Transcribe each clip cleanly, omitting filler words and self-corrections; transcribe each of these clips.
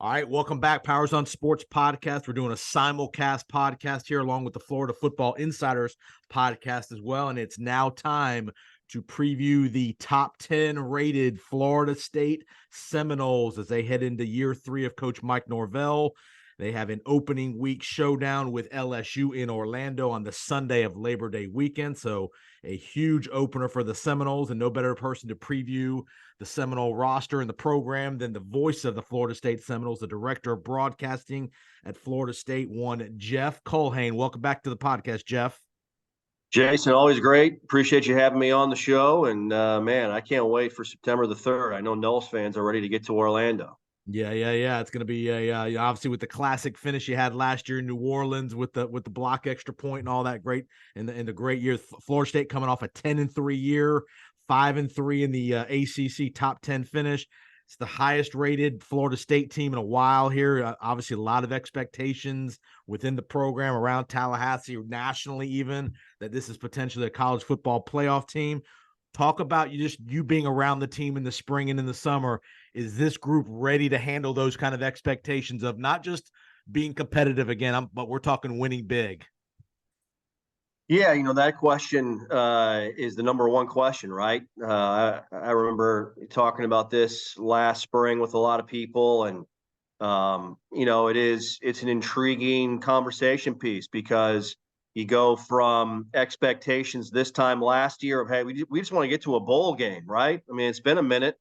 All right, welcome back, Powers on Sports podcast. We're doing a simulcast podcast here along with the Florida Football Insiders podcast as well. And it's now time to preview the top 10 rated Florida State Seminoles as they head into year 3 of Coach Mike Norvell. They have an opening week showdown with LSU in Orlando on the Sunday of Labor Day weekend. So a huge opener for the Seminoles, and no better person to preview the Seminole roster and the program than the voice of the Florida State Seminoles, the director of broadcasting at Florida State, one Jeff Culhane. Welcome back to the podcast, Jeff. Jason, always great. Appreciate you having me on the show. And man, I can't wait for September the 3rd. I know Noles fans are ready to get to Orlando. Yeah. It's going to be obviously with the classic finish you had last year in New Orleans with the block extra point and all that great and the great year. Florida State coming off a 10-3 year, 5-3 in the ACC top 10 finish. It's the highest rated Florida State team in a while here. Obviously, a lot of expectations within the program around Tallahassee, nationally even, that this is potentially a college football playoff team. Talk about you being around the team in the spring and in the summer. Is this group ready to handle those kind of expectations of not just being competitive again, but we're talking winning big? Yeah, that question is the number one question, right? I remember talking about this last spring with a lot of people, and it's an intriguing conversation piece because you go from expectations this time last year of, hey, we just want to get to a bowl game, right? I mean, it's been a minute,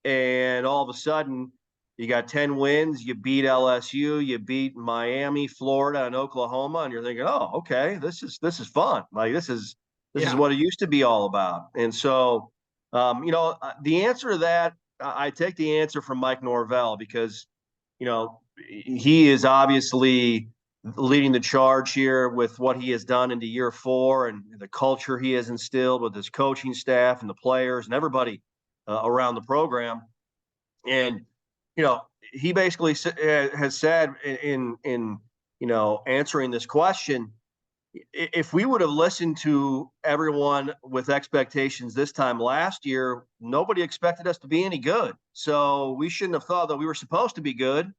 and all of a sudden you got 10 wins, you beat LSU, you beat Miami, Florida, and Oklahoma, and you're thinking, oh, okay, this is fun. Like this is what it used to be all about. And so the answer to that, I take the answer from Mike Norvell because he is obviously leading the charge here with what he has done into year 4 and the culture he has instilled with his coaching staff and the players and everybody around the program. And he basically has said in answering this question, if we would have listened to everyone with expectations this time last year, nobody expected us to be any good. So we shouldn't have thought that we were supposed to be good.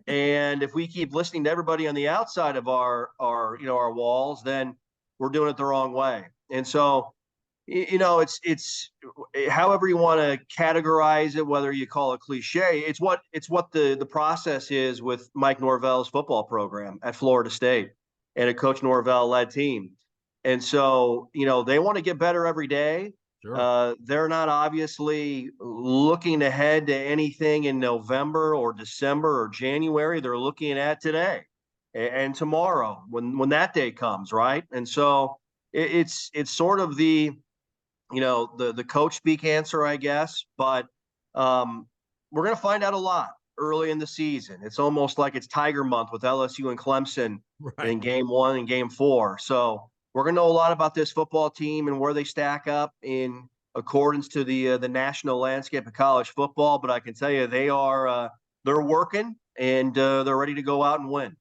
And if we keep listening to everybody on the outside of our walls, then we're doing it the wrong way. And so, it's however you want to categorize it, whether you call it cliche, it's what the process is with Mike Norvell's football program at Florida State and a Coach Norvell-led team. And so, they want to get better every day. Sure. They're not obviously looking ahead to anything in November or December or January. They're looking at today and tomorrow when that day comes, right? And so it's sort of the coach speak answer, I guess. But we're going to find out a lot early in the season. It's almost like it's Tiger Month with LSU and Clemson in game 1 and game 4. So we're going to know a lot about this football team and where they stack up in accordance to the national landscape of college football. But I can tell you they're working and they're ready to go out and win.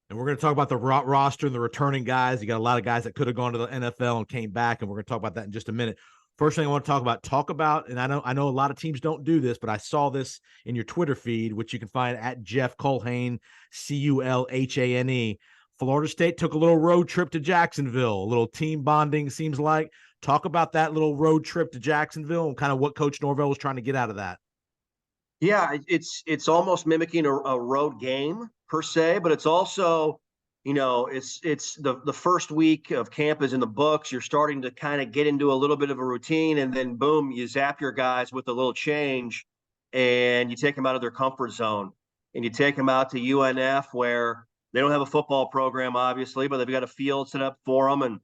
And we're going to talk about the roster and the returning guys. You got a lot of guys that could have gone to the NFL and came back, and we're going to talk about that in just a minute. First thing I want to talk about, and I know a lot of teams don't do this, but I saw this in your Twitter feed, which you can find at Jeff Culhane, Culhane. Florida State took a little road trip to Jacksonville, a little team bonding, seems like. Talk about that little road trip to Jacksonville and kind of what Coach Norvell was trying to get out of that. Yeah, it's almost mimicking a road game per se, but it's also, it's the first week of camp is in the books. You're starting to kind of get into a little bit of a routine, and then boom, you zap your guys with a little change, and you take them out of their comfort zone, and you take them out to UNF where they don't have a football program, obviously, but they've got a field set up for them, and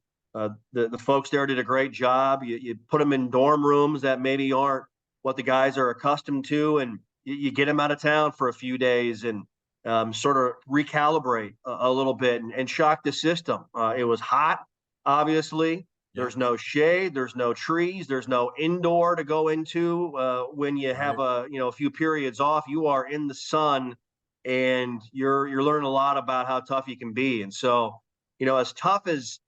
the folks there did a great job. You put them in dorm rooms that maybe aren't what the guys are accustomed to, and you get them out of town for a few days and sort of recalibrate a little bit and shock the system. It was hot, obviously. Yeah. There's no shade, there's no trees, there's no indoor to go into when you have a few periods off. You are in the sun, and you're learning a lot about how tough you can be. And so, as tough as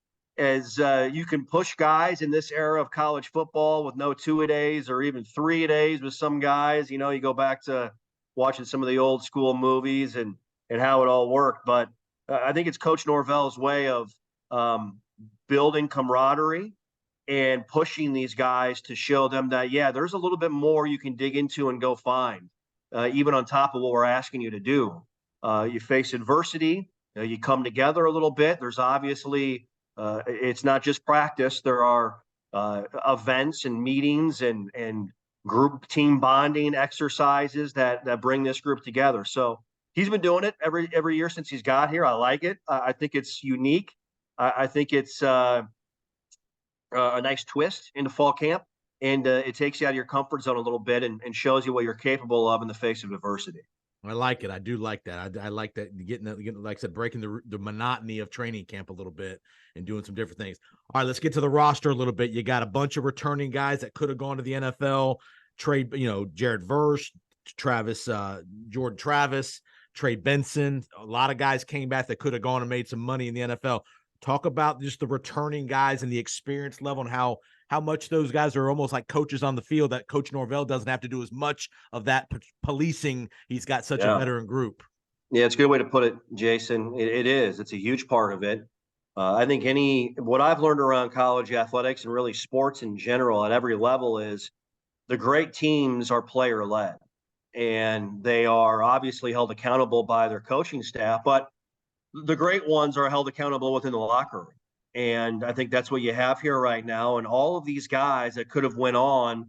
you can push guys in this era of college football with no 2-a-days or even 3-a-days with some guys. You go back to watching some of the old school movies and how it all worked. But I think it's Coach Norvell's way of building camaraderie and pushing these guys to show them that, yeah, there's a little bit more you can dig into and go find, even on top of what we're asking you to do. You face adversity, you come together a little bit. There's obviously, it's not just practice. There are events and meetings and group team bonding exercises that bring this group together. So he's been doing it every year since he's got here. I like it. I think it's unique. I think it's a nice twist into fall camp, and it takes you out of your comfort zone a little bit and shows you what you're capable of in the face of adversity. I like it. I do like that. I like that getting, like I said, breaking the monotony of training camp a little bit and doing some different things. All right, let's get to the roster a little bit. You got a bunch of returning guys that could have gone to the NFL. Trade, Jared Verse, Jordan Travis, Trey Benson. A lot of guys came back that could have gone and made some money in the NFL. Talk about just the returning guys and the experience level and how much those guys are almost like coaches on the field, that Coach Norvell doesn't have to do as much of that policing. He's got such a veteran group. Yeah, it's a good way to put it, Jason. It is. It's a huge part of it. I think what I've learned around college athletics and really sports in general at every level is the great teams are player led, and they are obviously held accountable by their coaching staff, but the great ones are held accountable within the locker room. And I think that's what you have here right now. And all of these guys that could have went on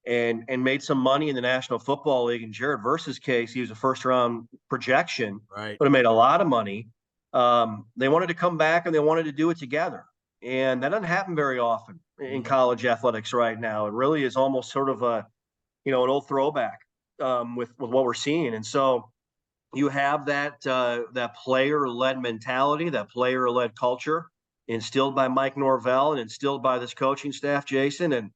and made some money in the National Football League. In Jared Verse's case, he was a first round projection, right? But have made a lot of money. They wanted to come back and they wanted to do it together. And that doesn't happen very often in college athletics right now. It really is almost sort of an old throwback with what we're seeing. And so you have that player-led mentality, that player-led culture instilled by Mike Norvell and instilled by this coaching staff, Jason, and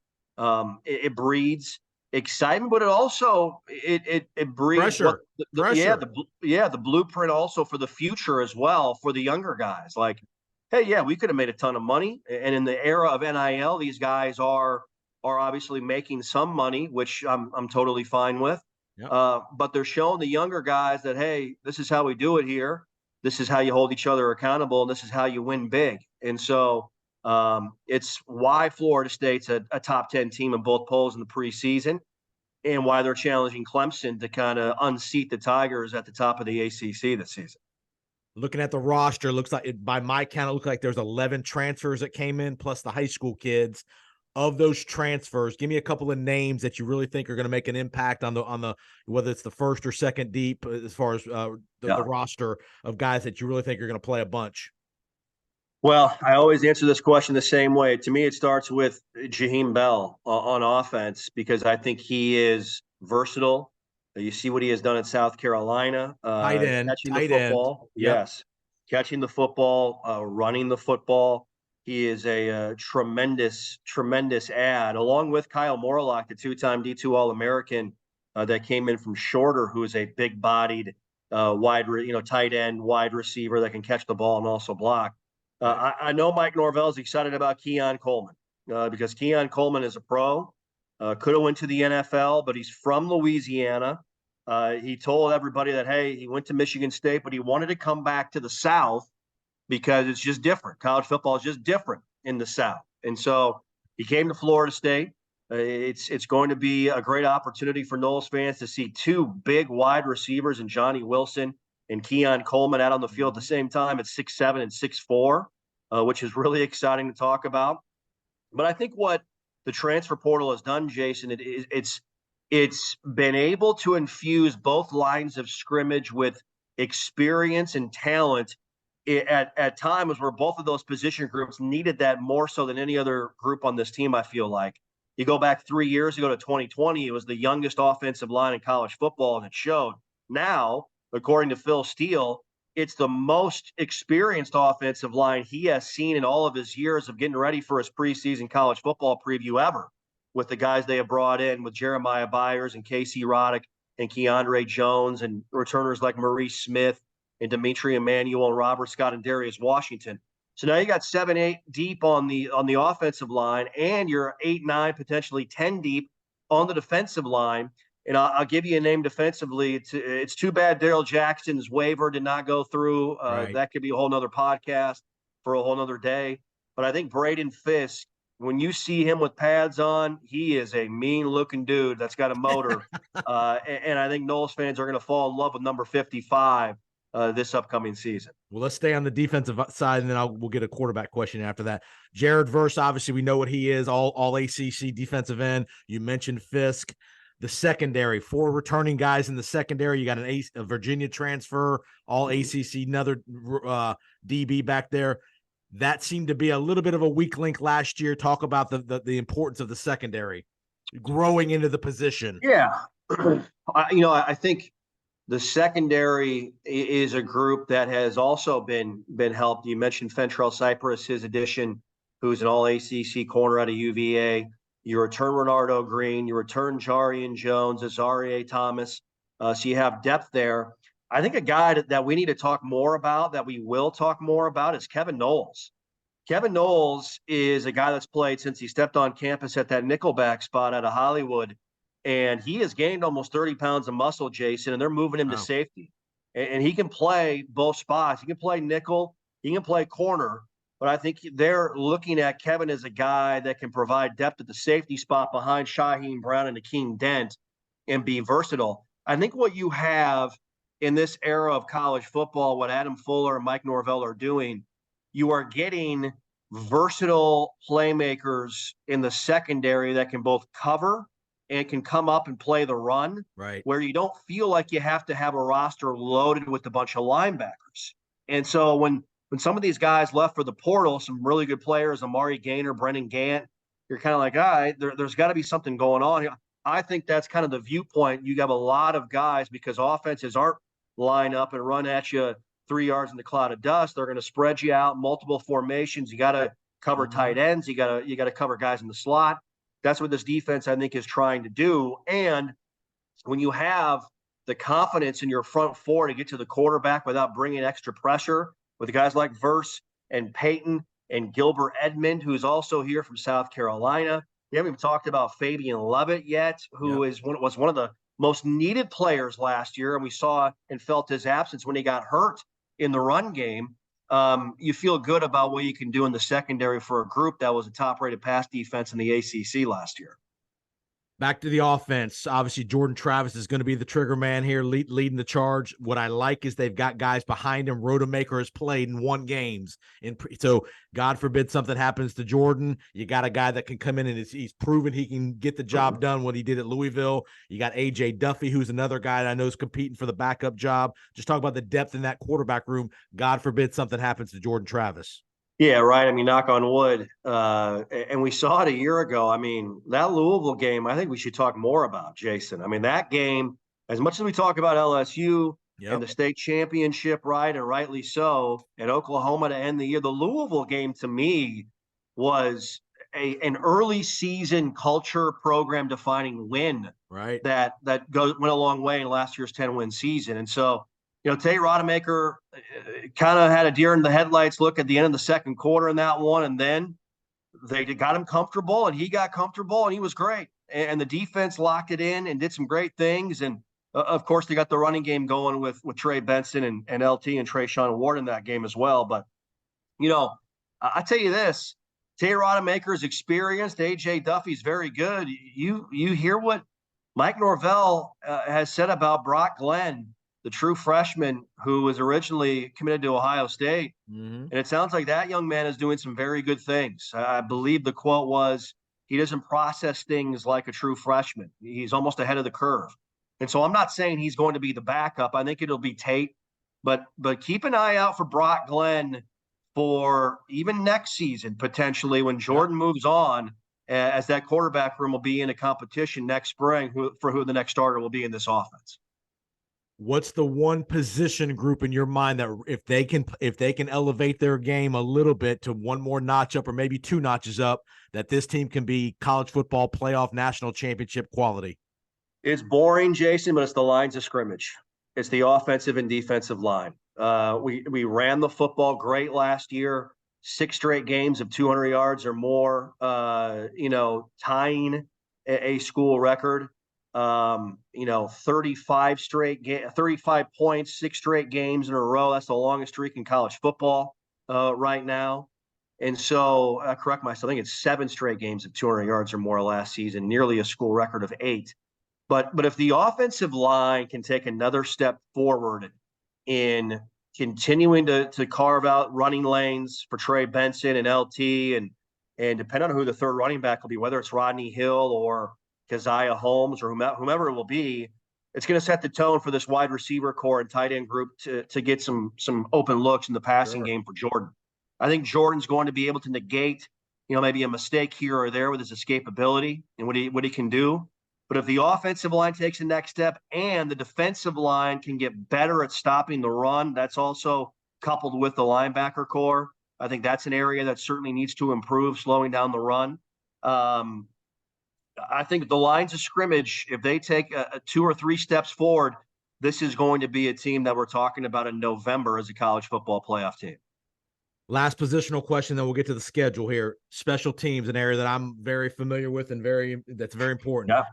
it breeds excitement, but it also it breeds pressure. The blueprint also for the future as well for the younger guys. Like, hey, yeah, we could have made a ton of money, and in the era of NIL, these guys are obviously making some money, which I'm totally fine with. Yep. But they're showing the younger guys that, hey, this is how we do it here. This is how you hold each other accountable, and this is how you win big. And so it's why Florida State's a top 10 team in both polls in the preseason, and why they're challenging Clemson to kind of unseat the Tigers at the top of the ACC this season. Looking at the roster, looks like, by my count, it looks like there's 11 transfers that came in, plus the high school kids. Of those transfers, give me a couple of names that you really think are going to make an impact on the whether it's the first or second deep as far as the roster of guys that you really think are going to play a bunch. Well, I always answer this question the same way. To me, it starts with Jaheim Bell on offense, because I think he is versatile. You see what he has done at South Carolina, catching the football. Yep. Yes, catching the football, running the football. He is a tremendous add, along with Kyle Morlock, the two-time D2 All-American that came in from Shorter, who is a big-bodied tight end, wide receiver that can catch the ball and also block. I know Mike Norvell is excited about Keon Coleman because Keon Coleman is a pro, could have went to the NFL, but he's from Louisiana. He told everybody that, hey, he went to Michigan State, but he wanted to come back to the South because it's just different. College football is just different in the South. And so he came to Florida State. It's going to be a great opportunity for Noles fans to see two big wide receivers in Johnny Wilson and Keon Coleman out on the field at the same time at 6'7" and 6'4", which is really exciting to talk about. But I think what the transfer portal has done, Jason, it's been able to infuse both lines of scrimmage with experience and talent at times where both of those position groups needed that more so than any other group on this team, I feel like. You go back 3 years ago to 2020, it was the youngest offensive line in college football, and it showed. Now, according to Phil Steele, it's the most experienced offensive line he has seen in all of his years of getting ready for his preseason college football preview ever, with the guys they have brought in with Jeremiah Byers and Casey Roddick and Keandre Jones and returners like Maurice Smith and Dimitri Emmanuel and Robert Scott and Darius Washington. So now you got 7-8 deep on the offensive line, and you're 8-9, potentially 10 deep on the defensive line. And I'll give you a name defensively. It's too bad Daryl Jackson's waiver did not go through. Right. That could be a whole nother podcast for a whole nother day. But I think Braden Fisk, when you see him with pads on, he is a mean looking dude that's got a motor. And I think Noles fans are going to fall in love with number 55 this upcoming season. Well, let's stay on the defensive side, and then we'll get a quarterback question after that. Jared Verse, obviously, we know what he is, all ACC defensive end. You mentioned Fisk. The secondary, 4 returning guys in the secondary. You got a Virginia transfer, all ACC, another DB back there. That seemed to be a little bit of a weak link last year. Talk about the importance of the secondary growing into the position. Yeah. I think the secondary is a group that has also been helped. You mentioned Fentrell Cypress, his addition, who's an all ACC corner out of UVA. You return Renardo Green, you return Jarian Jones, Azarie Thomas. So you have depth there. I think a guy that we need to talk more about, that we will talk more about, is Kevin Noles. Kevin Noles is a guy that's played since he stepped on campus at that nickelback spot out of Hollywood. And he has gained almost 30 pounds of muscle, Jason, and they're moving him to safety. And he can play both spots. He can play nickel, he can play corner. But I think they're looking at Kevin as a guy that can provide depth at the safety spot behind Shaheem Brown and Akeem Dent and be versatile. I think what you have in this era of college football, what Adam Fuller and Mike Norvell are doing, you are getting versatile playmakers in the secondary that can both cover and can come up and play the run, right? Where you don't feel like you have to have a roster loaded with a bunch of linebackers. And so when some of these guys left for the portal, some really good players, Amari Gaynor, Brennan Gant, you're kind of like, all right, there's got to be something going on here. I think that's kind of the viewpoint. You have a lot of guys because offenses aren't line up and run at you 3 yards in the cloud of dust. They're going to spread you out, multiple formations. You got to cover tight ends. You got to cover guys in the slot. That's what this defense, I think, is trying to do. And when you have the confidence in your front four to get to the quarterback without bringing extra pressure, with guys like Verse and Peyton and Gilbert Edmond, who's also here from South Carolina. We haven't even talked about Fabian Lovett yet, who was one of the most needed players last year, and we saw and felt his absence when he got hurt in the run game. You feel good about what you can do in the secondary for a group that was a top-rated pass defense in the ACC last year. Back to the offense. Obviously, Jordan Travis is going to be the trigger man here, leading the charge. What I like is they've got guys behind him. Rodemaker has played in 1 games. So, God forbid something happens to Jordan. You got a guy that can come in and he's proven he can get the job done, what he did at Louisville. You got A.J. Duffy, who's another guy that I know is competing for the backup job. Just talk about the depth in that quarterback room. God forbid something happens to Jordan Travis. Yeah, right. I mean, knock on wood. And we saw it a year ago. I mean, that Louisville game, I think we should talk more about, Jason. I mean, that game, as much as we talk about LSU and the state championship, right, and rightly so, at Oklahoma to end the year, the Louisville game to me was an early season culture program defining win. Right. That went a long way in last year's 10-win season. And so, Tate Rodemaker kind of had a deer in the headlights look at the end of the second quarter in that one, and then they got him comfortable, and he got comfortable, and he was great. And the defense locked it in and did some great things. And, of course, they got the running game going with Trey Benson and LT and Trayshawn Ward in that game as well. But, I tell you this, Tate Rodemaker's experienced. A.J. Duffy's very good. You hear what Mike Norvell has said about Brock Glenn, the true freshman who was originally committed to Ohio State. Mm-hmm. And it sounds like that young man is doing some very good things. I believe the quote was, he doesn't process things like a true freshman. He's almost ahead of the curve. And so I'm not saying he's going to be the backup. I think it'll be Tate. But keep an eye out for Brock Glenn for even next season, potentially, when Jordan moves on, as that quarterback room will be in a competition next spring for who the next starter will be in this offense. What's the one position group in your mind that if they can elevate their game a little bit to one more notch up or maybe 2 notches up, that this team can be college football playoff national championship quality? It's boring, Jason, but it's the lines of scrimmage. It's the offensive and defensive line. We ran the football great last year, 6 straight games of 200 yards or more, tying a school record. 35 points, 6 straight games in a row. That's the longest streak in college football right now. And so, correct myself, I think it's 7 straight games of 200 yards or more last season, nearly a school record of 8. But if the offensive line can take another step forward in continuing to carve out running lanes for Trey Benson and LT, and depending on who the third running back will be, whether it's Rodney Hill or Keziah Holmes or whomever it will be, it's going to set the tone for this wide receiver core and tight end group to get some open looks in the passing game for Jordan. I think Jordan's going to be able to negate, maybe a mistake here or there with his escapability and what he can do. But if the offensive line takes the next step and the defensive line can get better at stopping the run, that's also coupled with the linebacker core. I think that's an area that certainly needs to improve, slowing down the run. I think the lines of scrimmage, if they take 2 or 3 steps forward, this is going to be a team that we're talking about in November as a college football playoff team. Last positional question, then we'll get to the schedule here. Special teams, an area that I'm very familiar with and that's very important. Yeah.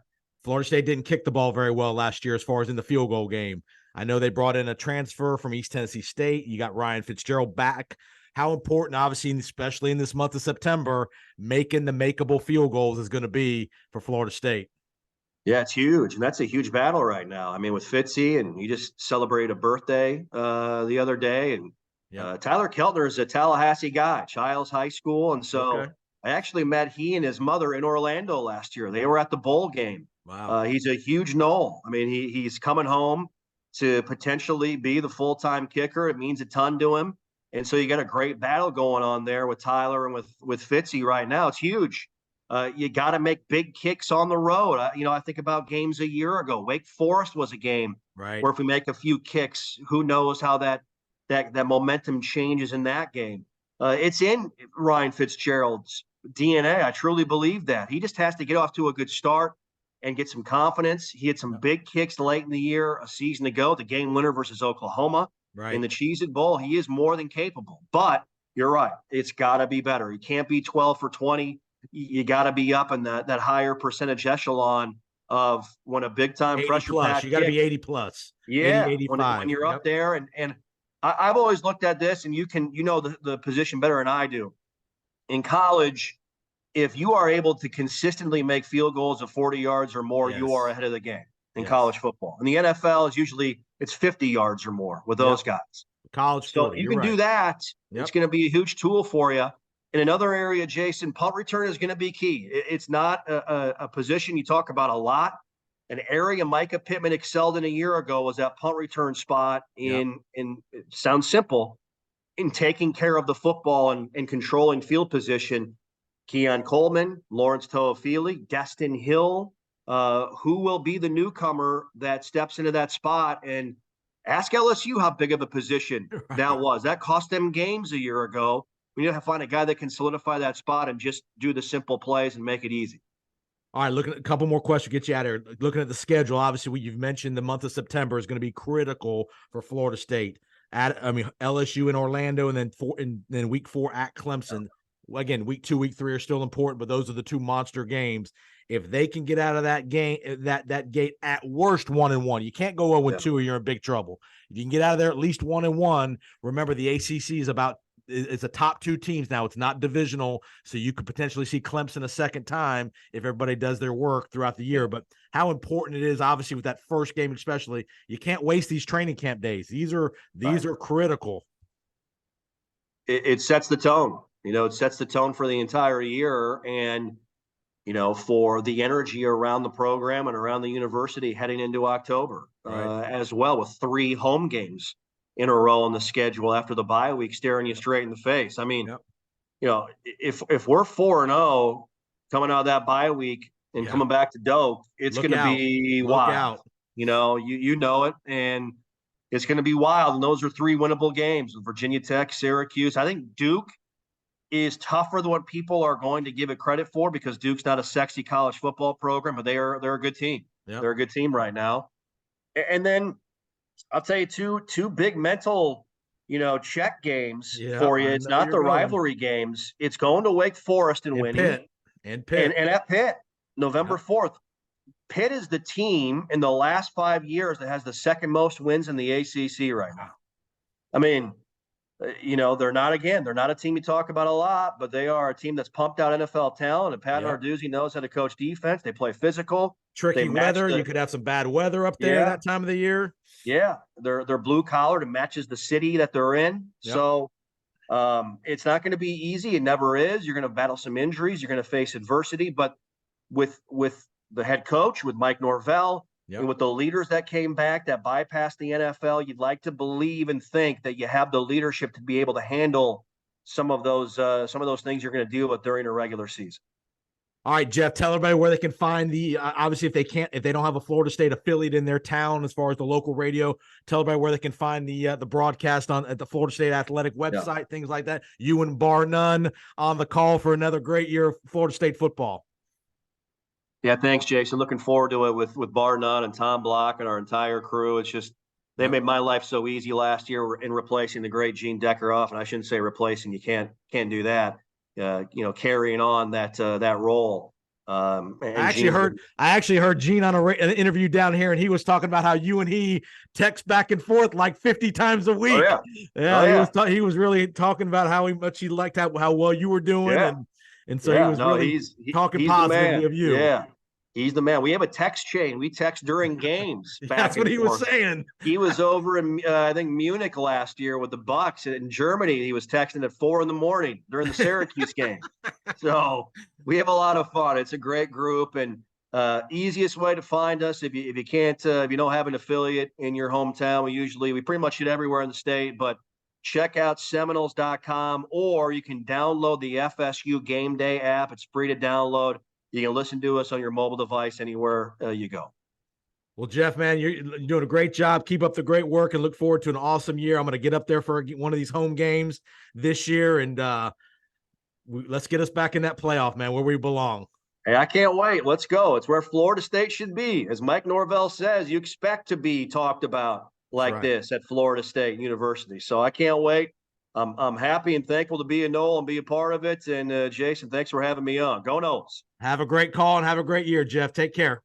Florida State didn't kick the ball very well last year as far as in the field goal game. I know they brought in a transfer from East Tennessee State. You got Ryan Fitzgerald back. How important, obviously, especially in this month of September, making the makeable field goals is going to be for Florida State. Yeah, it's huge, and that's a huge battle right now. I mean, with Fitzy, and you just celebrated a birthday the other day, and Tyler Keltner is a Tallahassee guy, Childs High School, and so I actually met he and his mother in Orlando last year. They were at the bowl game. Wow. He's a huge Nole. I mean, he's coming home to potentially be the full-time kicker. It means a ton to him. And so you got a great battle going on there with Tyler and with Fitzy right now. It's huge. You got to make big kicks on the road. I think about games a year ago. Wake Forest was a game where if we make a few kicks, who knows how that momentum changes in that game. It's in Ryan Fitzgerald's DNA. I truly believe that. He just has to get off to a good start and get some confidence. He had some big kicks late in the year, a season ago, the game winner versus Oklahoma in the Cheez-It Bowl. He is more than capable. But you're right. It's got to be better. He can't be 12 for 20. You got to be up in that higher percentage echelon of when a big-time pressure pack. You got to be 80 plus. Yeah, 80, 85. When you're up there. And I've always looked at this, and you know the position better than I do. In college, if you are able to consistently make field goals of 40 yards or more, you are ahead of the game in college football. In the NFL, it's 50 yards or more with those guys. College, so you can do that. It's going to be a huge tool for you. In another area, Jason, punt return is going to be key. It's not a position you talk about a lot. An area Micah Pittman excelled in a year ago was that punt return spot in it sounds simple, in taking care of the football and controlling field position. Keon Coleman, Lawrence Toafili, Destin Hill, who will be the newcomer that steps into that spot? And ask LSU how big of a position that was. That cost them games a year ago. We need to find a guy that can solidify that spot and just do the simple plays and make it easy. All right, looking at a couple more questions, get you out of here. Looking at the schedule, obviously, you've mentioned the month of September is going to be critical for Florida State. LSU in Orlando, and then week 4 at Clemson. Again, week 2, week 3 are still important, but those are the 2 monster games. If they can get out of that game, that gate at worst 1-1, you can't go 0-2 or you're in big trouble. If you can get out of there at least 1-1, remember the ACC is it's a top 2 teams now. It's not divisional, so you could potentially see Clemson a second time if everybody does their work throughout the year. But how important it is, obviously, with that first game especially, you can't waste these training camp days. These are critical. It sets the tone. It sets the tone for the entire year, and for the energy around the program and around the university heading into October, as well, with 3 home games in a row on the schedule after the bye week staring you straight in the face. I mean, if we're 4-0 coming out of that bye week and coming back to Doak, it's going to be wild. You know it, and it's going to be wild. And those are 3 winnable games with Virginia Tech, Syracuse. I think Duke is tougher than what people are going to give it credit for, because Duke's not a sexy college football program, but they're a good team. They're a good team right now. And then I'll tell you two big mental, check games for you. It's not the rivalry games. It's going to Wake Forest and winning. Pitt. And at Pitt, November 4th. Pitt is the team in the last 5 years that has the second most wins in the ACC right now. I mean, they're not a team you talk about a lot, but they are a team that's pumped out NFL talent. And Pat Narduzzi knows how to coach defense. They play physical. Tricky weather. You could have some bad weather up there that time of the year. Yeah, they're blue collar. It matches the city that they're in. Yep. So it's not going to be easy. It never is. You're going to battle some injuries. You're going to face adversity. But with the head coach, with Mike Norvell, and with the leaders that came back that bypassed the NFL, you'd like to believe and think that you have the leadership to be able to handle some of those things you're going to deal with during a regular season. All right, Jeff, tell everybody where they can find the obviously if they don't have a Florida State affiliate in their town as far as the local radio, tell everybody where they can find the broadcast at the Florida State Athletic website, things like that. You and bar none on the call for another great year of Florida State football. Yeah, thanks, Jason. Looking forward to it with bar none and Tom Block and our entire crew. It's just they made my life so easy last year in replacing the great Gene Deckeroff, and I shouldn't say replacing. You can't do that. Carrying on that role. I actually heard Gene on an interview down here, and he was talking about how you and he text back and forth like 50 times a week. Oh, yeah. He was really talking about how much he liked how well you were doing, and so he was really talking positively of you. Yeah. He's the man. We have a text chain. We text during games. That's what he was saying. He was over in, I think, Munich last year with the Bucks. In Germany, he was texting at 4 a.m. during the Syracuse game. So we have a lot of fun. It's a great group, and easiest way to find us if you can't if you don't have an affiliate in your hometown. We pretty much hit everywhere in the state, but check out Seminoles.com, or you can download the FSU Game Day app. It's free to download. You can listen to us on your mobile device anywhere you go. Well, Jeff, man, you're doing a great job. Keep up the great work and look forward to an awesome year. I'm going to get up there for one of these home games this year, and let's get us back in that playoff, man, where we belong. Hey, I can't wait. Let's go. It's where Florida State should be. As Mike Norvell says, you expect to be talked about like this at Florida State University. So I can't wait. I'm happy and thankful to be a Nole and be a part of it. And Jason, thanks for having me on. Go Noles. Have a great call and have a great year, Jeff. Take care.